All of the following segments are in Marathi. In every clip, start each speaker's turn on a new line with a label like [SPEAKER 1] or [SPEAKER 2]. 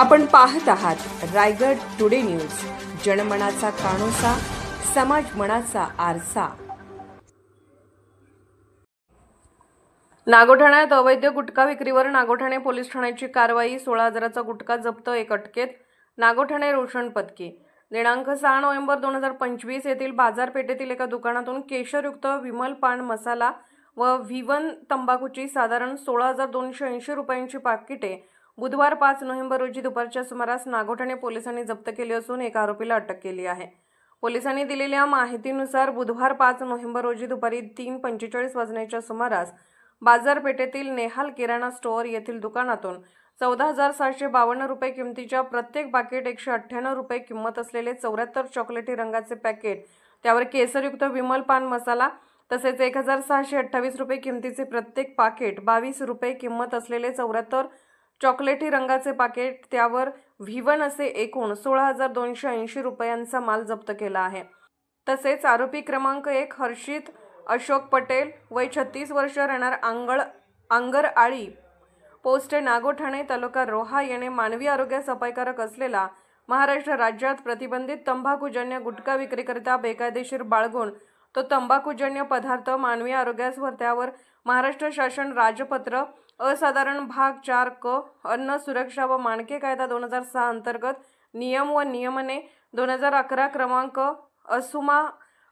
[SPEAKER 1] आपण पाहत आहात रायगड टुडे न्यूज, जनमनाचा कानोसा, समाज मनाचा आरसा। नागोठाण्यात अवैध गुटखा विक्रीवर नागोठाणे पोलीस ठाण्याची कारवाई। 16,000चा गुटखा जप्त, एक अटकेत। नागोठाणे रोशन पत्की। दिनांक 6 नोव्हेंबर 2025 येथील बाजारपेठेतील एका दुकानातून केशरयुक्त विमल पान मसाला व V1 तंबाखूची साधारण 16,280 रुपयांची पाकिटे बुधवार 5 नोव्हेंबर रोजी दुपारच्या सुमारास नागोठाणे पोलिसांनी जप्त केली असून एका आरोपीला अटक केली आहे। पोलिसांनी दिलेल्या माहितीनुसार बुधवार 5 नोव्हेंबर रोजी दुपारी 3:45 वाजण्याच्या सुमारास बाजारपेठेतील नेहाल किराणा स्टोअर येथील दुकानातून 14,752 रुपये किमतीच्या प्रत्येक पाकिट 198 रुपये किंमत असलेले 74 चॉकलेटी रंगाचे पॅकेट, त्यावर केसरयुक्त विमल पान मसाला तसेच 1,628 रुपये किमतीचे प्रत्येक पाकिट, 22 रुपये किंमत असलेले 74 चॉकलेटी रंगाचे पाकिट, त्यावर V1 असे एकूण 16,280 रुपयांचा माल जप्त केला आहे। तसेच आरोपी क्रमांक 1 हर्षित अशोक पटेल, वय 36 वर्ष, राहणार आंगरआळी, पोस्ट नागोठाणे, तालुका रोहा याने मानवी आरोग्यास अपायकारक असलेला महाराष्ट्र राज्यात प्रतिबंधित तंबाखूजन्य गुटखा विक्रीकरिता बेकायदेशीर बाळगून तो तंबाखूजन्य पदार्थ मानवी आरोग्यास व त्यावर महाराष्ट्र शासन राजपत्र असाधारण भाग 4 क अन्न सुरक्षा व मानके कायदा 2006 अंतर्गत नियम व नियमने 2011 क्रमांक असुमा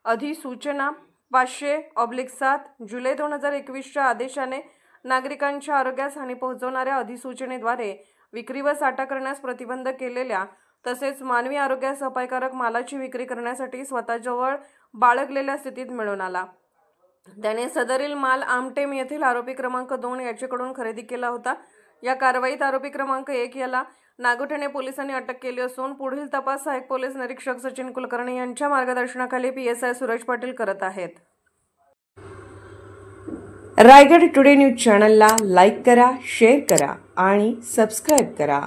[SPEAKER 1] अधिसूचना 500/7 जुलै 2021च्या आदेशाने नागरिकांच्या आरोग्यास हानी पोहोचवणाऱ्या अधिसूचनेद्वारे विक्री व साठा करण्यास प्रतिबंध केलेल्या तसेच मानवी आरोग्यास अपायकारक मालाची विक्री करण्यासाठी स्वतःजवळ बाळगलेल्या स्थितीत मिळून आला। त्याने सदरील माल आमटेम येथील आरोपी क्रमांक 2 याच्याकडून खरेदी केला होता। या कारवाईत आरोपी क्रमांक 1 याला नागोठाणे पोलिसांनी अटक केली असून पुढील तपास सहाय्यक पोलीस निरीक्षक सचिन कुलकर्णी यांच्या मार्गदर्शनाखाली PSI सुरेश पाटील करत आहेत। रायगड टुडे न्यूज चॅनलला लाईक करा, शेअर करा आणि सबस्क्राईब करा।